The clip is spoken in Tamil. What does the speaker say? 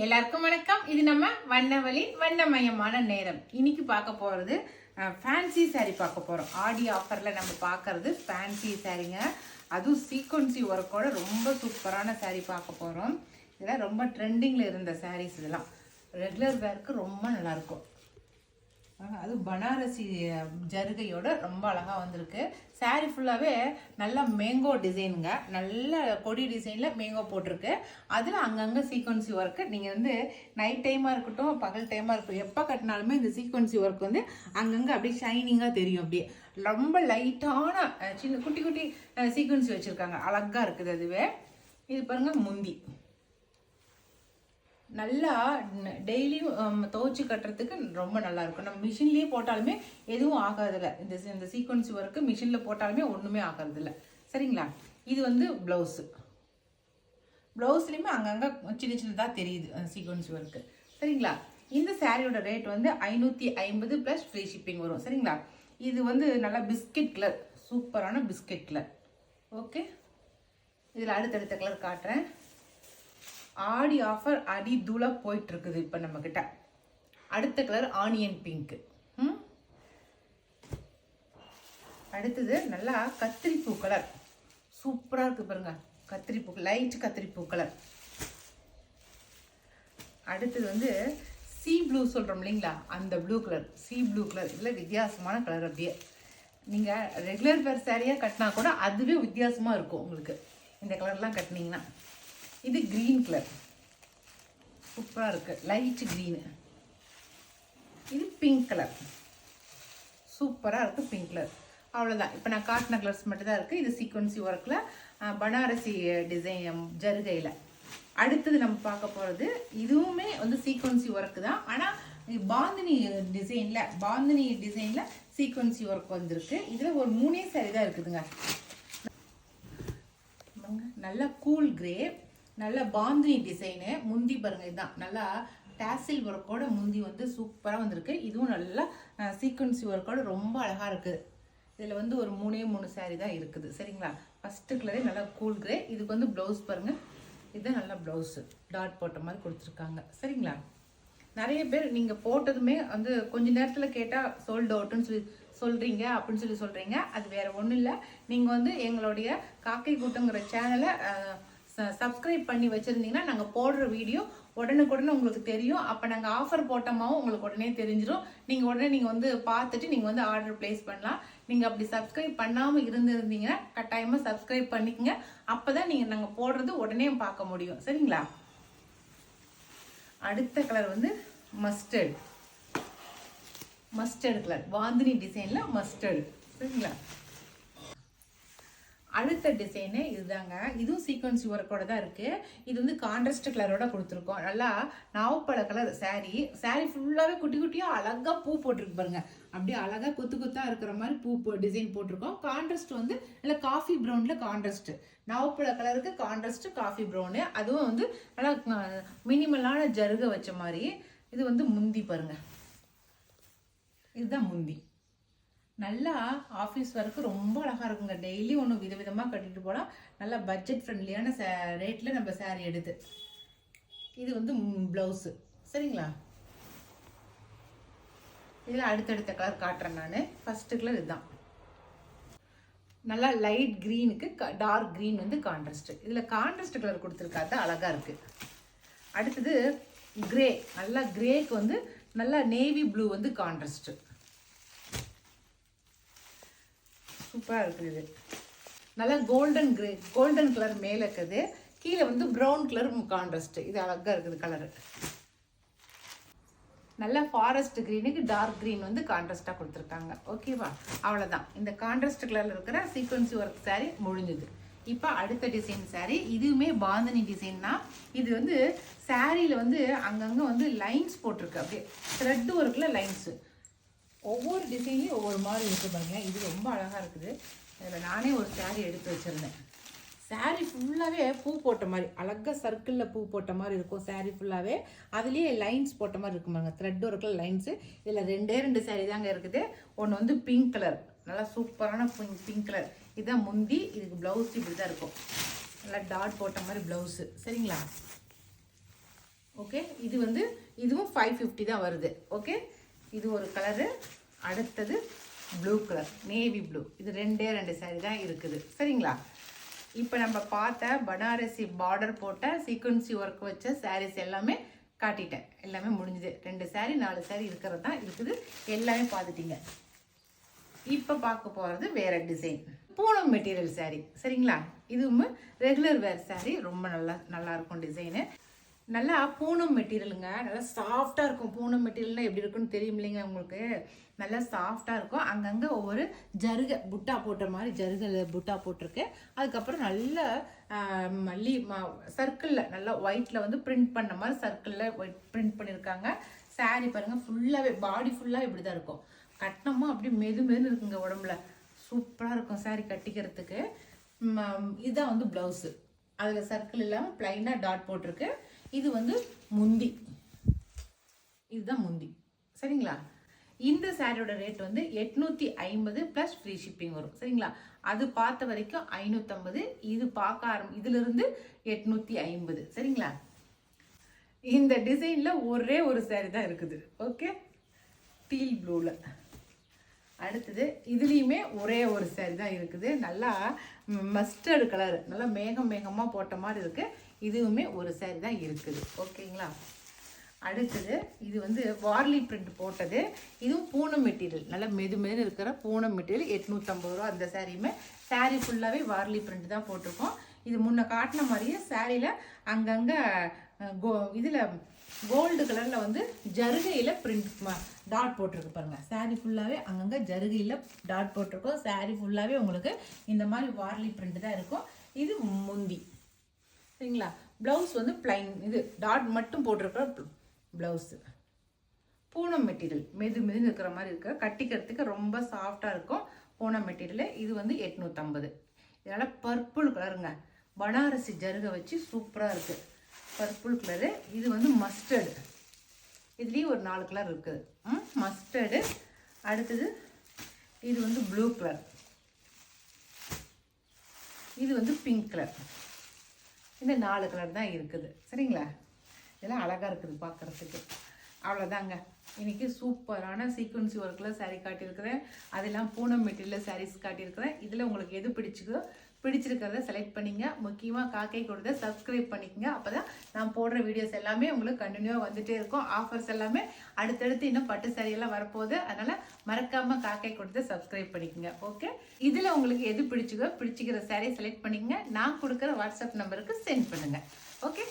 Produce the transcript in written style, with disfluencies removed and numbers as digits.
எல்லாருக்கும் வணக்கம். இது நம்ம வண்ணவழி வண்ணமயமான நேரம். இன்னைக்கு பார்க்க போறது ஃபேன்சி சாரீ பார்க்க போறோம். ஆடி ஆஃபர்ல நம்ம பார்க்கறது ஃபேன்சி சாரீங்க. அதுவும் சீக்வன்சி ஒர்க்கோட ரொம்ப சூப்பரான சாரீ பார்க்க போறோம். இதெல்லாம் ரொம்ப ட்ரெண்டிங்ல இருந்த சாரீஸ். இதெல்லாம் ரெகுலர் வேர்க்கு ரொம்ப நல்லா இருக்கும். அது பனாரசி ஜருகையோட ரொம்ப அழகாக வந்திருக்கு. சாரீ ஃபுல்லாகவே நல்லா மேங்கோ டிசைனுங்க. நல்ல கொடி டிசைனில் மேங்கோ போட்டிருக்கு. அதில் அங்கங்கே சீக்வன்சி ஒர்க்கு. நீங்கள் வந்து நைட் டைமாக இருக்கட்டும், பகல் டைமாக இருக்கட்டும், எப்போ கட்டினாலுமே இந்த சீக்வன்சி ஒர்க் வந்து அங்கங்கே அப்படியே ஷைனிங்காக தெரியும். அப்படியே ரொம்ப லைட்டான சின்ன குட்டி குட்டி சீக்வன்சி வச்சுருக்காங்க. அழகாக இருக்குது. அதுவே இது பாருங்கள் முந்தி. நல்லா டெய்லியும் துவைச்சி கட்டுறதுக்கு ரொம்ப நல்லா இருக்கும். நம்ம மிஷின்லேயே போட்டாலுமே எதுவும் ஆகாதில்ல. இந்த சீக்வன்சி ஒர்க்கு மிஷினில் போட்டாலுமே ஒன்றுமே ஆகாதில்ல. சரிங்களா? இது வந்து ப்ளவுஸு. ப்ளவுஸ்லேயுமே அங்கங்கே சின்ன சின்னதாக தெரியுது அந்த சீக்வன்சி ஒர்க்கு. சரிங்களா? இந்த சாரியோட ரேட் வந்து 550 ப்ளஸ் ஃப்ரீ ஷிப்பிங் வரும். சரிங்களா? இது வந்து நல்லா பிஸ்கெட் கலர், சூப்பரான பிஸ்கெட் கலர். ஓகே, இதில் அடுத்தடுத்த கலர் காட்டுறேன். ஆடி ஆஃபர் அடி தூளா போயிட்டு இருக்குது இப்போ நம்ம கிட்ட. அடுத்த கலர் ஆனியன் பிங்க். அடுத்தது நல்லா கத்திரிப்பூ கலர். சூப்பரா இருக்கு பாருங்க. கத்திரிப்பூ, லைட் கத்திரிப்பூ கலர். அடுத்தது வந்து சீ ப்ளூ சொல்றோம் இல்லைங்களா, அந்த blue colour. Sea blue colour. இதில் வித்தியாசமான கலர். அப்படியே நீங்க ரெகுலர் வேர் சாரியா கட்டினா கூட அதுவே வித்தியாசமா இருக்கும் உங்களுக்கு இந்த கலர்லாம் கட்டினீங்கன்னா. இது கிரீன் கலர், சூப்பராக இருக்கு. Light green. இது பிங்க் கலர், சூப்பராக இருக்கு. Pink colour. அவ்வளோதான். இப்போ நான் காட்டின கலர்ஸ் மட்டும் தான் இருக்குது. இது சீக்வன்சி ஒர்க்கில் பனாரசி டிசைன் ஜருகையில். அடுத்தது நம்ம பார்க்க போகிறது இதுவுமே வந்து சீக்வன்சி ஒர்க்கு தான். ஆனால் பாந்தினி டிசைனில் சீக்வன்சி ஒர்க் வந்திருக்கு. இதில் ஒரு 3 சாரி தான் இருக்குதுங்க. நல்லா கூல் கிரே, நல்ல பாந்தினி டிசைனு. முந்தி பாருங்க, இதுதான் நல்லா டாசில் ஒர்க்கோட முந்தி வந்து சூப்பராக வந்திருக்கு. இதுவும் நல்லா சீக்வன்சி ஒர்க்கோட ரொம்ப அழகாக இருக்குது. இதில் வந்து ஒரு 3 சாரி தான் இருக்குது. சரிங்களா? ஃபஸ்ட்டு கலரே நல்லா கூல் கிரே. இதுக்கு வந்து ப்ளவுஸ் பாருங்கள். இதுதான் நல்லா ப்ளவுஸு டாட் போட்ட மாதிரி கொடுத்துருக்காங்க. சரிங்களா? நிறைய பேர் நீங்கள் போட்டதுமே வந்து கொஞ்ச நேரத்தில் கேட்டால் சோல்ட் அவுட்டுன்னு சொல்கிறீங்க அப்படின்னு சொல்கிறீங்க. அது வேறு ஒன்றும் இல்லை. நீங்கள் வந்து எங்களுடைய காக்கை கூட்டங்கிற சேனலை சப்ஸ்கிரைப் பண்ணி வச்சுருந்தீங்கன்னா நாங்கள் போடுற வீடியோ உடனுக்குடனே உங்களுக்கு தெரியும். அப்போ நாங்கள் ஆஃபர் போட்டோமாவும் உங்களுக்கு உடனே தெரிஞ்சிடும். நீங்கள் வந்து பார்த்துட்டு நீங்கள் வந்து ஆர்டர் ப்ளேஸ் பண்ணலாம். நீங்கள் அப்படி சப்ஸ்கிரைப் பண்ணாமல் இருந்திருந்தீங்கன்னா கட்டாயமாக சப்ஸ்கிரைப் பண்ணிக்கங்க. அப்போ தான் நாங்கள் போடுறது உடனே பார்க்க முடியும். சரிங்களா? அடுத்த கலர் வந்து மஸ்டர்ட் கலர். பாந்தினி டிசைனில் மஸ்டர்டு. சரிங்களா? அடுத்த டிசைனு இதுதாங்க. இதுவும் சீக்வன்சி ஒர்க்கோட தான் இருக்குது. இது வந்து கான்ட்ராஸ்ட் கலரோட கொடுத்துருக்கோம். நல்லா நாவப்பழ கலர் சாரீ ஃபுல்லாகவே குட்டி குட்டியாக அழகாக பூ போட்டிருக்கு பாருங்க. அப்படியே அழகாக கொத்தாக இருக்கிற மாதிரி பூ டிசைன் போட்டிருக்கோம். கான்ட்ராஸ்ட் வந்து நல்லா காஃபி ப்ரௌனில் கான்ட்ராஸ்ட். நாவப்பழ கலருக்கு கான்ட்ராஸ்ட் காஃபி ப்ரௌனு. அதுவும் வந்து நல்லா மினிமலான ஜருகை வச்ச மாதிரி. இது வந்து முந்தி பாருங்க. இதுதான் முந்தி. நல்லா ஆஃபீஸ் ஒர்க்கு ரொம்ப அழகாக இருக்குங்க. டெய்லி ஒன்று விதவிதமாக கட்டிட்டு போகலாம். நல்லா பட்ஜெட் ஃப்ரெண்ட்லியான ரேட்டில் நம்ம சாரீ எடுத்து. இது வந்து ப்ளவுஸு. சரிங்களா? இதில் அடுத்தடுத்த கலர் காட்டுறேன் நான். ஃபஸ்ட்டு கலர் இதுதான். நல்லா லைட் க்ரீனுக்கு டார்க் க்ரீன் வந்து கான்ட்ராஸ்ட்டு. இதில் கான்ட்ராஸ்ட் கலர் கொடுத்துருக்காது, அழகாக இருக்குது. அடுத்தது கிரே. நல்லா கிரேக்கு வந்து நல்லா நேவி ப்ளூ வந்து கான்ட்ராஸ்ட்டு. சூப்பராக இருக்குது. நல்லா கோல்டன் கலர் மேலே இருக்குது. கீழே வந்து ப்ரௌன் கலர் கான்ட்ராஸ்ட். இது அழகாக இருக்குது கலரு. நல்லா ஃபாரஸ்ட் க்ரீனுக்கு டார்க் க்ரீன் வந்து கான்ட்ராஸ்டாக கொடுத்துருக்காங்க. ஓகேவா? அவ்வளோதான். இந்த கான்ட்ராஸ்ட் கலரில் இருக்கிற சீக்வன்சி ஒர்க் சாரீ முடிஞ்சுது. இப்போ அடுத்த டிசைன் சாரீ. இதுவுமே பாந்தினி டிசைன்னா. இது வந்து சாரியில் வந்து அங்கங்கே வந்து லைன்ஸ் போட்டிருக்கு. அப்படியே த்ரெட் ஒர்க்கில் லைன்ஸு. ஒவ்வொரு டிசைன்லேயும் ஒவ்வொரு மாதிரி இருக்குது பாருங்க. இது ரொம்ப அழகாக இருக்குது. அதில் நானே ஒரு சாரீ எடுத்து வச்சுருந்தேன். சாரீ ஃபுல்லாகவே பூ போட்ட மாதிரி அழகாக சர்க்கிளில் பூ போட்ட மாதிரி இருக்கும். சாரீ ஃபுல்லாகவே அதுலேயே லைன்ஸ் போட்ட மாதிரி இருக்கும் பாருங்க. த்ரெட் ஒர்க்கில் லைன்ஸு. இதில் 2 சாரீ தாங்க இருக்குது. ஒன்று வந்து பிங்க் கலர், நல்லா சூப்பரான பிங்க் கலர். இதுதான் முந்தி. இதுக்கு ப்ளவுஸ் இப்படி தான் இருக்கும். நல்லா டாட் போட்ட மாதிரி ப்ளவுஸு. சரிங்களா? ஓகே. ஓகே, இது வந்து இதுவும் 550 தான் வருது. ஓகே, இது ஒரு கலரு. அடுத்தது ப்ளூ கலர், நேவி ப்ளூ. இது ரெண்டே 2 சாரீ தான் இருக்குது. சரிங்களா? இப்போ நம்ம பார்த்த பனாரசி பார்டர் போட்ட சீக்வன்சி ஒர்க் வச்ச சாரீஸ் எல்லாமே காட்டிட்டேன். எல்லாமே முடிஞ்சுது. 2 சாரீ 4 சாரீ இருக்கிறது தான் இருக்குது. எல்லாமே பார்த்துட்டீங்க. இப்போ பார்க்க போகிறது வேற டிசைன், பூனம் மெட்டீரியல் சாரீ. சரிங்களா? இதுவும் ரெகுலர் வேர் சாரீ. ரொம்ப நல்லா இருக்கும் டிசைனு. நல்லா பூனம் மெட்டீரியலுங்க. நல்லா சாஃப்டாக இருக்கும். பூனம் மெட்டீரியல்னால் எப்படி இருக்குன்னு தெரியும் இல்லைங்க உங்களுக்கு? நல்லா சாஃப்டாக இருக்கும். அங்கங்கே ஒவ்வொரு ஜருகை புட்டா போட்ட மாதிரி ஜருகை புட்டா போட்டிருக்கு. அதுக்கப்புறம் நல்ல சர்க்கிளில் நல்லா ஒயிட்டில் வந்து பிரிண்ட் பண்ண மாதிரி சர்க்கிளில் ஒயிட் பிரிண்ட் பண்ணியிருக்காங்க. சாரீ பாருங்கள், ஃபுல்லாகவே பாடி ஃபுல்லாக இப்படி தான் இருக்கும். கட்டினமும் அப்படியே மெதுன்னு இருக்குங்க உடம்புல. சூப்பராக இருக்கும் சாரீ கட்டிக்கிறதுக்கு. இதுதான் வந்து ப்ளவுஸு. அதில் சர்க்கிள் இல்லாமல் ப்ளைனாக டாட் போட்டிருக்கு. இது வந்து முந்தி. இதுதான் முந்தி. சரிங்களா? இந்த சாரியோட ரேட் வந்து 850 ப்ளஸ் ஃப்ரீ ஷிப்பிங் வரும். சரிங்களா? அது பார்த்த வரைக்கும் 550. இது பார்க்க இதிலிருந்து 850. சரிங்களா? இந்த டிசைனில் ஒரே ஒரு சாரி தான் இருக்குது. ஓகே, டீல் ப்ளூவில். அடுத்தது இதுலேயுமே ஒரே ஒரு சாரி தான் இருக்குது. நல்லா மஸ்டர்டு கலர், நல்லா மேகமாக போட்ட மாதிரி இருக்குது. இதுவுமே ஒரு சாரி தான் இருக்குது. ஓகேங்களா? அடுத்தது இது வந்து வார்லி பிரிண்ட் போட்டது. இதுவும் பூனம் மெட்டீரியல், நல்லா மெதுன்னு இருக்கிற பூனம் மெட்டீரியல். 850 ரூபா. அந்த சாரியுமே சாரீ ஃபுல்லாகவே வார்லி பிரிண்ட் தான் போட்டிருக்கோம். இது முன்ன காட்டின மாதிரியே சாரியில் அங்கங்கே இதில் கோல்டு கலரில் வந்து ஜருகையில் பிரிண்ட் டாட் போட்டிருக்கு பாருங்கள். சாரீ ஃபுல்லாகவே அங்கங்கே ஜருகையில் டாட் போட்டிருக்கோம். சாரீ ஃபுல்லாகவே உங்களுக்கு இந்த மாதிரி வார்லி பிரிண்ட் தான் இருக்கும். இது முந்தி. சரிங்களா? ப்ளவுஸ் வந்து பிளைன், இது டாட் மட்டும் போட்டிருக்கிற ப்ளவுஸு. பூனம் மெட்டீரியல் மெதுன்னு இருக்கிற மாதிரி இருக்கிற, கட்டிக்கிறதுக்கு ரொம்ப சாஃப்டாக இருக்கும் பூனம் மெட்டீரியல். இது வந்து 850. இதனால் பர்பிள் கலருங்க, பனாரசி ஜருகை வச்சு சூப்பராக இருக்குது. Purple colour. இது வந்து மஸ்டர்டு. இதுலேயும் ஒரு 4 கலர் இருக்குது. மஸ்டர்டு. அடுத்தது இது வந்து ப்ளூ கலர். இது வந்து பிங்க் கலர். இந்த 4 கலர் தான் இருக்குது. சரிங்களா? இதெல்லாம் அழகாக இருக்குது பார்க்குறதுக்கு. அவ்வளோதாங்க. இன்றைக்கி சூப்பரான சீக்வன்சி ஒர்க்கில் சாரீ காட்டியிருக்கிறேன். அதெல்லாம் பூனம் மெட்டீரியலில் சாரீஸ் காட்டியிருக்கிறேன். இதில் உங்களுக்கு எது பிடிச்சிருக்கிறத செலக்ட் பண்ணிங்க. முக்கியமாக காக்கை கொடுத்த சப்ஸ்கிரைப் பண்ணிக்கங்க. அப்போ தான் நான் போடுற வீடியோஸ் எல்லாமே உங்களுக்கு கண்டினியூவாக வந்துகிட்டே இருக்கும். ஆஃபர்ஸ் எல்லாமே அடுத்தடுத்து இன்னும் பட்டு சாரியெல்லாம் வரப்போகுது. அதனால் மறக்காமல் காக்கை கொடுத்து சப்ஸ்கிரைப் பண்ணிக்கோங்க. ஓகே, இதில் உங்களுக்கு எது பிடிச்சிக்கிற சாரீ செலக்ட் பண்ணிக்கங்க. நான் கொடுக்குற வாட்ஸ்அப் நம்பருக்கு சென்ட் பண்ணுங்கள். ஓகே.